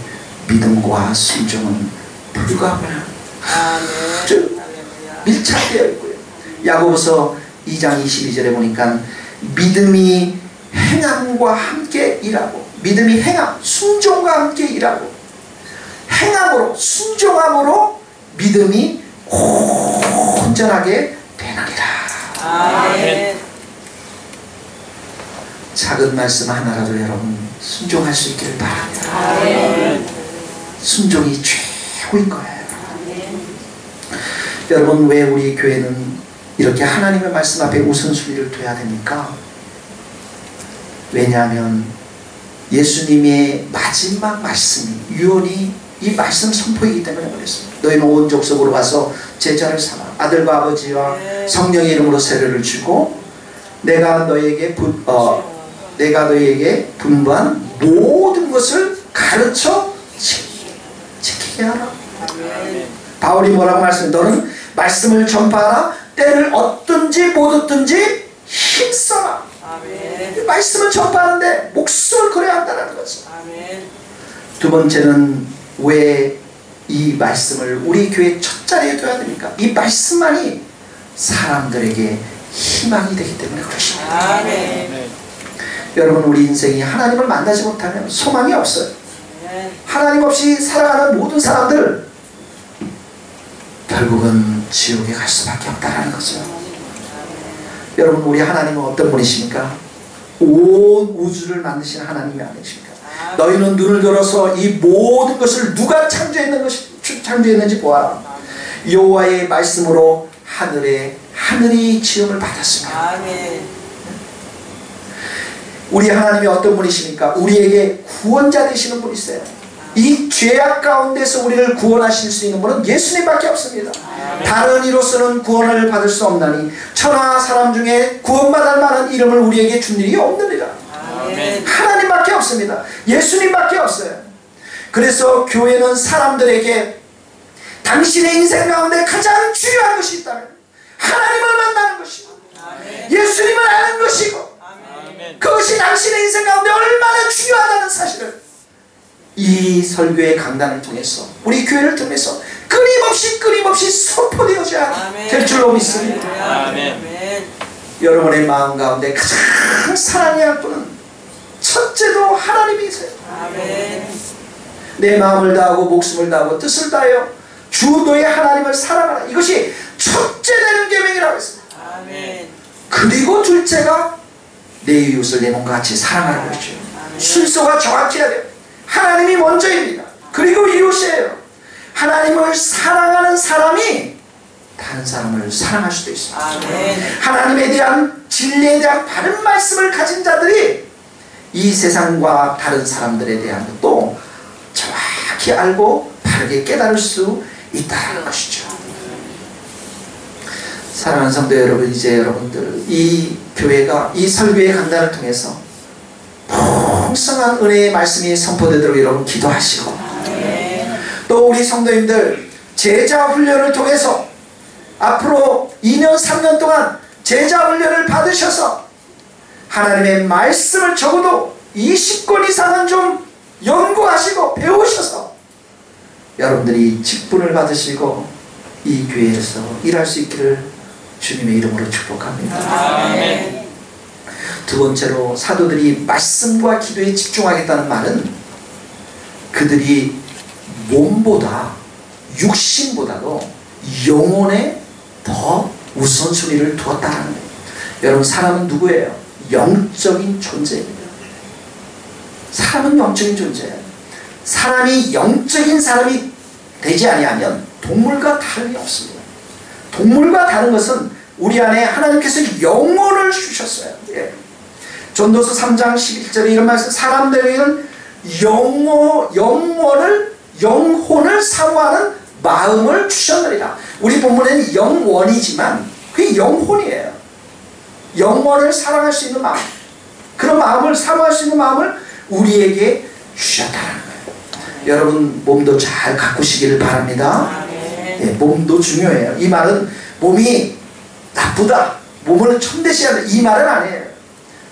S1: 믿음과 순종은 불가분한 아주 밀착되어 있고요. 야고보서 2장 22절에 보니까 믿음이 행함과 함께 일하고, 믿음이 행함, 순종과 함께 일하고, 행함으로, 순종함으로 믿음이 온전하게 되느니라.
S2: 아멘.
S1: 작은 말씀 하나라도 여러분 순종할 수 있기를 바랍니다.
S2: 아멘.
S1: 순종이 최고인 거예요. 여러분, 왜 우리 교회는 이렇게 하나님의 말씀 앞에 우선순위를 둬야 됩니까? 왜냐하면 예수님의 마지막 말씀이 유언이 이 말씀 선포이기 때문에 그랬습니다. 너희는 온 족속으로 가서 제자를 삼아 아들과 아버지와 성령의 이름으로 세례를 주고 내가 너희에게 분부한 모든 것을 가르쳐 지키게 하라. 바울이 뭐라고 말씀해? 너는 말씀을 전파하라. 때를 얻든지 못 얻든지 힘써라. 말씀을 전파하는데 목숨을 걸어야 한다는 거죠. 두 번째는 왜 이 말씀을 우리 교회 첫 자리에 둬야 됩니까? 이 말씀만이 사람들에게 희망이 되기 때문에 그렇습니다. 여러분, 우리 인생이 하나님을 만나지 못하면 소망이 없어요. 하나님 없이 살아가는 모든 사람들 결국은 지옥에 갈 수밖에 없다는 거죠. 여러분, 우리 하나님은 어떤 분이십니까? 온 우주를 만드신 하나님이 아니십니까? 너희는 눈을 들어서 이 모든 것을 누가 창조했는지 보아라. 여호와의 말씀으로 하늘이 지음을 받았습니다. 우리 하나님이 어떤 분이십니까? 우리에게 구원자 되시는 분이세요. 이 죄악 가운데서 우리를 구원하실 수 있는 분은 예수님밖에 없습니다. 다른 이로서는 구원을 받을 수 없나니 천하 사람 중에 구원받을 만한 이름을 우리에게 준 일이 없느니라. 하나님밖에 없습니다. 예수님밖에 없어요. 그래서 교회는 사람들에게 당신의 인생 가운데 가장 중요한 것이 있다면 하나님을 만나는 것이고 예수님을 아는 것이고 그것이 당신의 인생 가운데 얼마나 중요하다는 사실을 이 설교의 강단을 통해서 우리 교회를 통해서 끊임없이 선포되어져야 될 줄로 믿습니다. 여러분의 마음 가운데 가장 사랑해야 할 분은 첫째도 하나님이세요. 내 마음을 다하고 목숨을 다하고 뜻을 다하여 주 너의 하나님을 사랑하라. 이것이 첫째 되는 계명이라고 했습니다. 그리고 둘째가 내 이웃을 내 몸과 같이 사랑하라고 했죠. 순서가 정확해야 돼요. 하나님이 먼저입니다. 그리고 이웃이에요. 하나님을 사랑하는 사람이 다른 사람을 사랑할 수도 있습니다. 하나님에 대한 진리에 대한 바른 말씀을 가진 자들이 이 세상과 다른 사람들에 대한 것도 정확히 알고 바르게 깨달을 수 있다는 것이죠. 사랑하는 성도 여러분, 이제 여러분들 이 교회가 이 설교의 강단을 통해서 풍성한 은혜의 말씀이 선포되도록 여러분 기도하시고 또 우리 성도님들 제자 훈련을 통해서 앞으로 2년 3년 동안 제자 훈련을 받으셔서 하나님의 말씀을 적어도 20권 이상은 좀 연구하시고 배우셔서 여러분들이 직분을 받으시고 이 교회에서 일할 수 있기를 주님의 이름으로 축복합니다.
S2: 아멘.
S1: 두 번째로 사도들이 말씀과 기도에 집중하겠다는 말은 그들이 몸보다 육신보다도 영혼에 더 우선순위를 두었다는 거예요. 여러분, 사람은 누구예요? 영적인 존재입니다. 사람은 영적인 존재예요. 사람이 영적인 사람이 되지 아니하면 동물과 다름이 없습니다. 동물과 다른 것은 우리 안에 하나님께서 영혼을 주셨어요. 예. 전도서 3장 11절에 이런 말씀, 사람들에게는 영혼을 사모하는 마음을 주셨느니라. 우리 본문에는 영원이지만 그게 영혼이에요. 영혼을 사랑할 수 있는 마음, 그런 마음을 사모할 수 있는 마음을 우리에게 주셨다는 거예요. 여러분, 몸도 잘 가꾸시기를 바랍니다. 예, 몸도 중요해요. 이 말은 몸이 나쁘다, 몸을 천대셔야 돼, 이 말은 아니에요.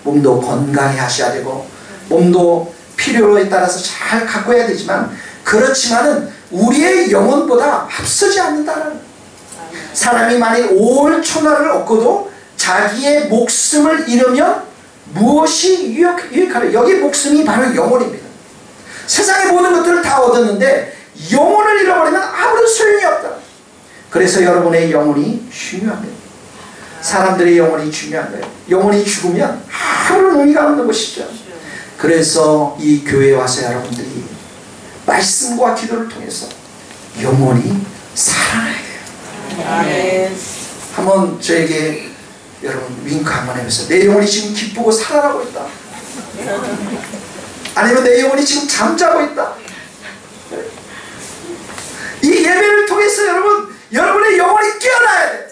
S1: 몸도 건강히 하셔야 되고 몸도 필요에 따라서 잘 가꿔야 되지만, 그렇지만은 우리의 영혼보다 앞서지 않는다는, 사람이 만일 올 천하를 얻고도 자기의 목숨을 잃으면 무엇이 유익하려? 여기 목숨이 바로 영혼입니다. 세상의 모든 것들을 다 얻었는데 영혼을 잃어버리면 아무런 소용이 없다. 그래서 여러분의 영혼이 중요합니다. 사람들의 영혼이 중요한 거예요. 영혼이 죽으면 아무런 의미가 없는 것이죠. 그래서 이 교회에 와서 여러분들이 말씀과 기도를 통해서 영혼이 살아나야 돼요.
S2: 아멘.
S1: 한번 저에게 여러분 윙크 한번 해보세요. 내 영혼이 지금 기쁘고 살아나고 있다. 아니면 내 영혼이 지금 잠자고 있다. 이 예배를 통해서 여러분의 영혼이 깨어나야 돼요.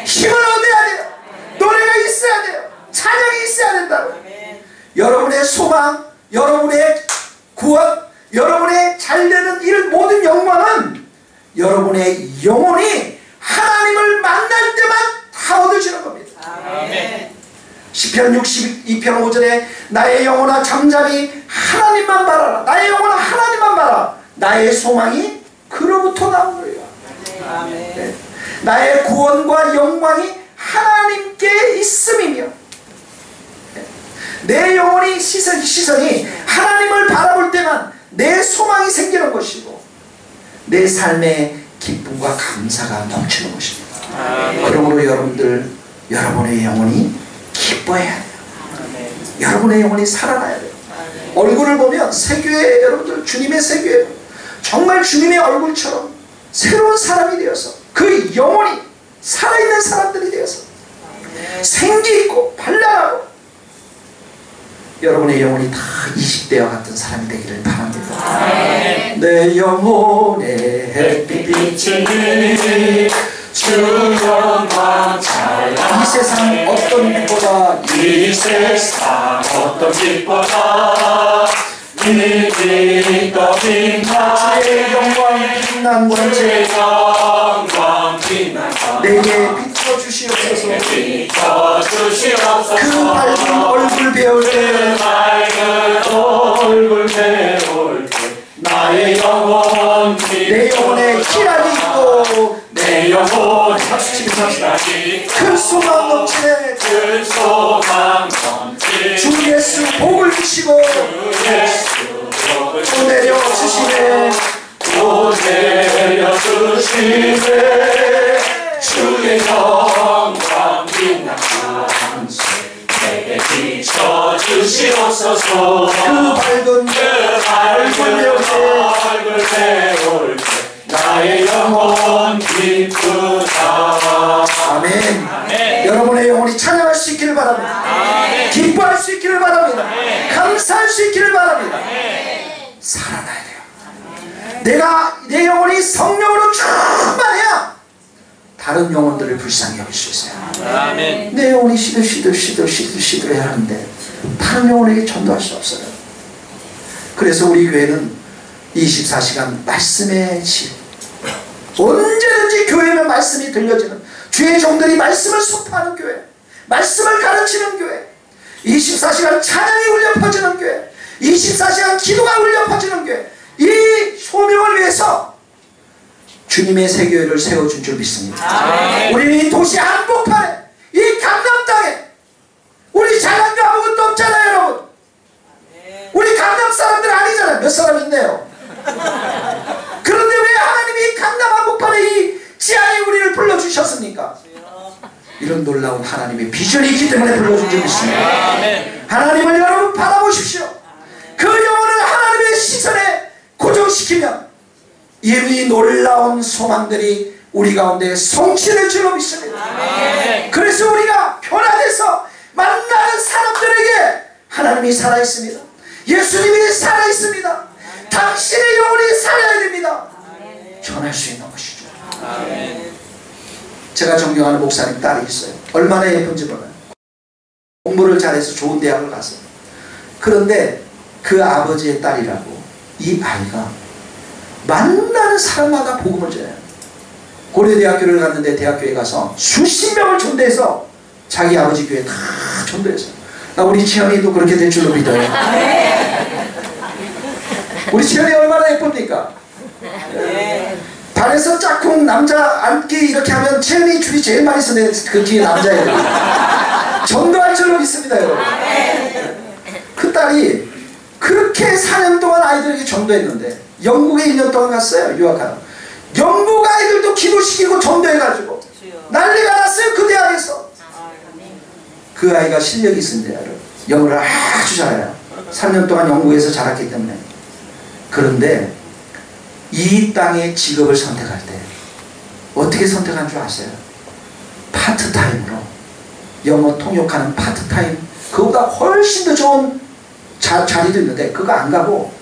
S1: 힘을 얻어야 돼요. 노래가 있어야 돼요. 찬양이 있어야 된다고. 여러분의 소망, 여러분의 구원, 여러분의 잘되는 일, 모든 영광은 여러분의 영혼이 하나님을 만날 때만 다 얻어지는 겁니다.
S2: 아멘.
S1: 시편 62편 5절에 나의 영혼아 잠잠히 하나님만 바라라. 나의 영혼아 하나님만 바라라. 나의 소망이 그로부터 나오느니라. 네. 나의 구원과 영광이 하나님께 있음이며, 내 영혼이 시선이 하나님을 바라볼 때만 내 소망이 생기는 것이고 내 삶의 기쁨과 감사가 넘치는 것입니다. 그러므로 여러분의 영혼이 기뻐해야 돼요. 여러분의 영혼이 살아나야 돼요. 얼굴을 보면 세교회 여러분들, 주님의 세교회 정말 주님의 얼굴처럼 새로운 사람이 되어서 그 영혼이 살아있는 사람들이 되어서 생기있고 발랄하고 여러분의 영혼이 다 20대와 같은 사람이 되기를 바랍니다. 내 영혼의 햇빛이 주영광 찬양, 이 세상 어떤 빛보다 이 세상 어떤 빛보다 빛이 떠빛나 주의 영광 빛난 원죄 내게 비춰주시옵소서. 그 밝은 얼굴 배울 때 나의 영혼 내 영혼에 희락이 있고 내 영혼 큰 소망 넘치네. 주 예수 복을 주시고 또 내려주시네. 주의 영광 빛나 내게 비춰주시옵소서. 그 밝은 얼굴 배울 때 나의 영혼 기쁘다. 아멘. 여러분의 영혼이 찬양할 수 있기를 바랍니다. 기뻐할 수 있기를 바랍니다. 감사할 수 있기를 바랍니다. 살아나야 돼요. 내 영혼이 성령으로 충만해야 다른 영혼들을 불쌍히 여길 수 있어요. 아멘. 내 영혼이 시들시들해야 하는데 다른 영혼에게 전도할 수 없어요. 그래서 우리 교회는 24시간 말씀의 질, 언제든지 교회면 말씀이 들려지는, 주의 종들이 말씀을 선포하는 교회, 말씀을 가르치는 교회, 24시간 찬양이 울려 퍼지는 교회, 24시간 기도가 울려 퍼지는 교회, 이 소명을 위해서 주님의 세교회를 세워준 줄 믿습니다. 아멘. 우리는 이 도시 한복판에, 이 강남 땅에, 우리 잘난 거 아무것도 없잖아요, 여러분. 우리 강남 사람들 아니잖아요. 몇 사람 있네요. 그런데 왜 하나님이 강남 한복판에 이 지하에 우리를 불러주셨습니까? 이런 놀라운 하나님의 비전이 있기 때문에 불러준 줄 믿습니다.
S2: 아멘.
S1: 하나님을 여러분 바라보십시오. 그 영혼을 하나님의 시선에 고정시키면 이 놀라운 소망들이 우리 가운데 성취될 줄로 믿습니다.
S2: 아멘.
S1: 그래서 우리가 변화돼서 만나는 사람들에게 하나님이 살아있습니다. 예수님이 살아있습니다. 당신의 영혼이 살아야 됩니다. 전할 수 있는 것이죠.
S2: 아멘.
S1: 제가 존경하는 목사님 딸이 있어요. 얼마나 예쁜지 몰라요. 공부를 잘해서 좋은 대학을 갔어요. 그런데 그 아버지의 딸이라고 이 아이가 만나는 사람마다 복음을 전해요. 고려대학교를 갔는데 대학교에 가서 수십 명을 전도해서 자기 아버지 교회 다 전도했어요. 우리 지연이도 그렇게 될 줄로 믿어요. 우리 지연이 얼마나 예쁩니까? 반에서 짝꿍 남자 앉기 이렇게 하면 채연이 줄이 제일 많이 서네. 그 뒤에 남자애들 전도할 줄로 믿습니다, 여러분. 그 딸이 그렇게 4년 동안 아이들에게 전도했는데 영국에 1년 동안 갔어요. 유학하러. 영국 아이들도 기도시키고 전도해가지고 난리가 났어요. 그 대학에서. 그 아이가 실력이 있습니다, 여러분. 영어를 아주 잘해요. 3년 동안 영국에서 자랐기 때문에. 그런데 이 땅의 직업을 선택할 때 어떻게 선택한 줄 아세요? 파트타임으로 영어 통역하는 파트타임, 그보다 훨씬 더 좋은 자리도 있는데 그거 안 가고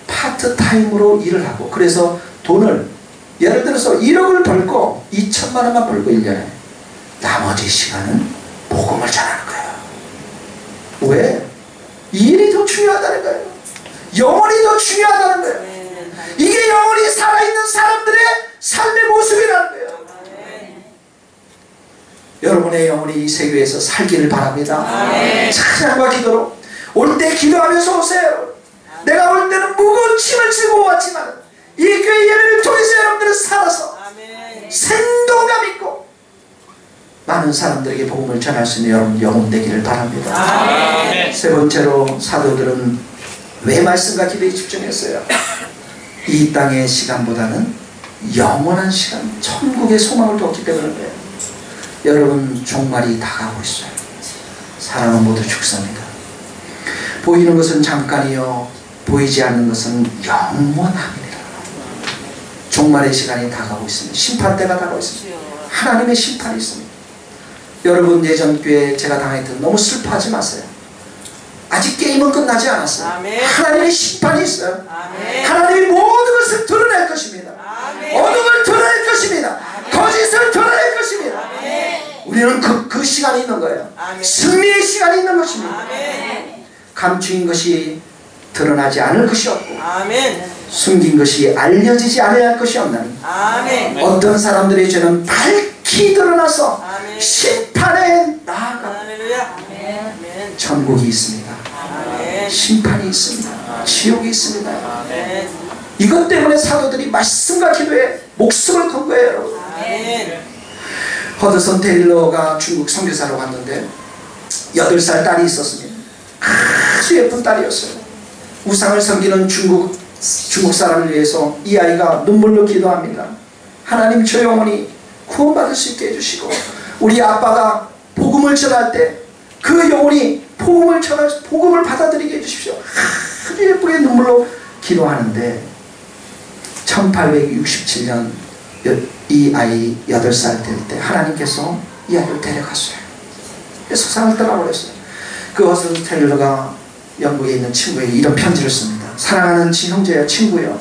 S1: 파트타임으로 일을 하고, 그래서 돈을 예를 들어서 1억을 벌고 2천만 원만 벌고 1년에 나머지 시간은 복음을 전하는 거예요. 왜? 일이 더 중요하다는 거예요. 영혼이 더 중요하다는 거예요. 이게 영혼이 살아있는 사람들의 삶의 모습이라는 거예요. 여러분의 영혼이 이 세계에서 살기를 바랍니다. 찬양과 기도로 올 때 기도하면서 오세요. 내가 올 때는 무거운 짐을 지고 왔지만 이 교회 예배를 통해서 여러분들은 살아서 생동감 있고 많은 사람들에게 복음을 전할 수 있는 여러분 영혼 되기를 바랍니다.
S2: 아멘.
S1: 세 번째로 사도들은 왜 말씀과 기도에 집중했어요? 이 땅의 시간보다는 영원한 시간, 천국의 소망을 뒀기 때문에 여러분 종말이 다가오고 있어요. 사람은 모두 죽습니다. 보이는 것은 잠깐이요 보이지 않는 것은 영원합니다. 종말의 시간이 다가오고 있습니다. 심판때가 다가오고 있습니다. 하나님의 심판이 있습니다. 여러분 예전 교회 제가 당했던 너무 슬퍼하지 마세요. 아직 게임은 끝나지 않았어요.
S2: 아멘.
S1: 하나님의 심판이 있어요.
S2: 아멘.
S1: 하나님이 모든 것을 드러낼 것입니다.
S2: 아멘.
S1: 어둠을 드러낼 것입니다. 거짓을 드러낼 것입니다.
S2: 아멘.
S1: 우리는 그 시간이 있는 거예요.
S2: 아멘.
S1: 승리의 시간이 있는 것입니다.
S2: 아멘.
S1: 감추인 것이 드러나지 않을 것이 없고
S2: 아멘.
S1: 숨긴 것이 알려지지 않아야 할 것이 없나니
S2: 아멘.
S1: 어떤 사람들의 죄는 밝히 드러나서
S2: 아멘.
S1: 심판에 나아가
S2: 할렐루야. 아멘.
S1: 천국이 있습니다.
S2: 아멘.
S1: 심판이 있습니다. 지옥이 있습니다.
S2: 아멘.
S1: 이것 때문에 사도들이 말씀과 기도에 목숨을 건 거예요, 여러분.
S2: 아멘.
S1: 허드슨 테일러가 중국 선교사로 갔는데 8살 딸이 있었습니다. 아주 예쁜 딸이었어요. 우상을 섬기는 중국 사람을 위해서 이 아이가 눈물로 기도합니다. 하나님 저 영혼이 구원받을 수 있게 해주시고 우리 아빠가 복음을 전할 때 그 영혼이 복음을 받아들이게 해주십시오. 아주 예쁘게 눈물로 기도하는데 1867년 이 아이 8살 될 때 하나님께서 이 아이를 데려갔어요. 세상을 떠나버렸어요. 그 허슨 테일러가 영국에 있는 친구에게 이런 편지를 씁니다. 사랑하는 형제여 친구여,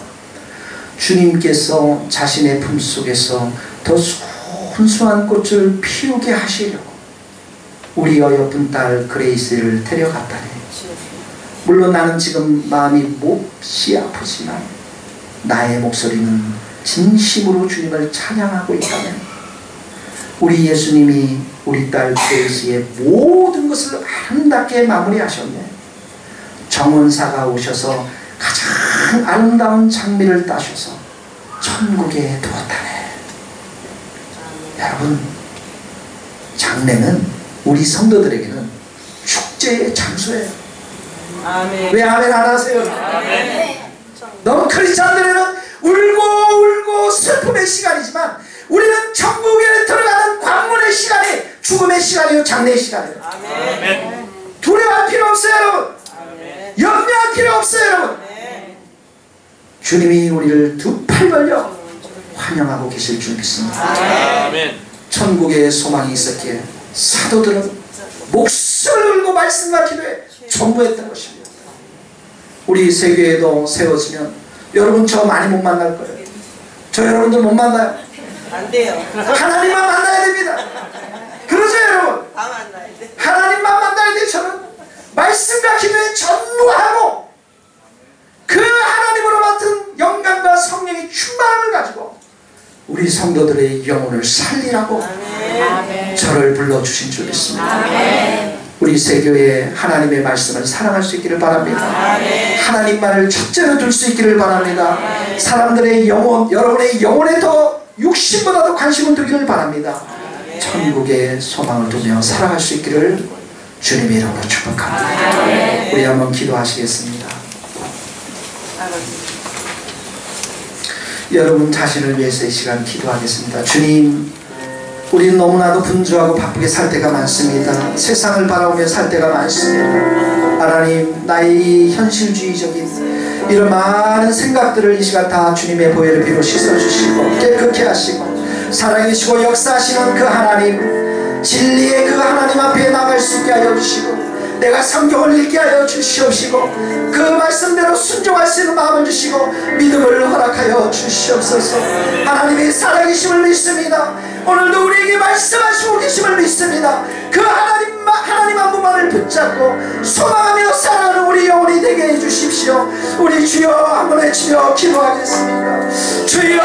S1: 주님께서 자신의 품속에서 더 순수한 꽃을 피우게 하시려고 우리 어여쁜 딸 그레이스를 데려갔다니. 물론 나는 지금 마음이 몹시 아프지만 나의 목소리는 진심으로 주님을 찬양하고 있다면 우리 예수님이 우리 딸 그레이스의 모든 것을 아름답게 마무리하셨네. 정원사가 오셔서 가장 아름다운 장미를 따셔서 천국에 두었다네. 여러분, 장례는 우리 성도들에게는 축제의 장소예요.
S2: 아멘.
S1: 왜 아멘 안 하세요?
S2: 아멘.
S1: 너무 크리스찬들에는 울고 슬픔의 시간이지만 우리는 천국에 들어가는 관문의 시간이 죽음의 시간이요 장래의 시간이에요.
S2: 아멘.
S1: 두려워할 필요 없어요 여러분.
S2: 아멘.
S1: 염려할 필요 없어요 여러분.
S2: 아멘.
S1: 주님이 우리를 두 팔 벌려 환영하고 계실 줄 믿습니다.
S3: 아멘.
S1: 천국에 소망이 있었기에 사도들은 목숨을 걸고 말씀과 기도에 전부했던 것입니다. 우리 세계에도 세워지면 여러분 저 많이 못 만날 거예요. 저 여러분들 못 만나요.
S2: 안 돼요.
S1: 하나님만 만나야 됩니다. 그러죠 여러분.
S2: 다 만나야 돼.
S1: 하나님만 만나야 돼. 저는 말씀과 기도에 전무하고 그 하나님으로 맡은 영광과 성령의 충만함을 가지고 우리 성도들의 영혼을 살리라고
S2: 아멘.
S1: 저를 불러주신 줄 믿습니다.
S2: 아멘.
S1: 우리 세교에 하나님의 말씀을 사랑할 수 있기를 바랍니다.
S2: 아멘.
S1: 하나님만을 첫째로 둘 수 있기를 바랍니다. 사람들의 영혼, 여러분의 영혼에 더 육신보다도 관심을 두기를 바랍니다. 천국의 소망을 두며 살아갈 수 있기를 주님의 이름으로 축복합니다. 우리 한번 기도하시겠습니다. 여러분 자신을 위해서 이 시간 기도하겠습니다. 주님, 우리는 너무나도 분주하고 바쁘게 살 때가 많습니다. 세상을 바라보며 살 때가 많습니다. 하나님, 나의 현실주의적인 이런 많은 생각들을 이 시간 다 주님의 보혈을 비로 씻어주시고 깨끗게 하시고 살아계시고 역사하시는 그 하나님, 진리의 그 하나님 앞에 나갈 수 있게 하여 주시고 내가 성경을 읽게 하여 주시옵시고 그 말씀대로 순종할 수 있는 마음을 주시고 믿음을 허락하여 주시옵소서. 하나님의 살아계심을 믿습니다. 오늘도 우리에게 말씀하시고 계심을 믿습니다. 그 하나님 한 분만을 붙잡고 소망하며 살아가는 우리 영혼이 되게 해주십시오. 우리 주여 한번 외치며 기도하겠습니다. 주여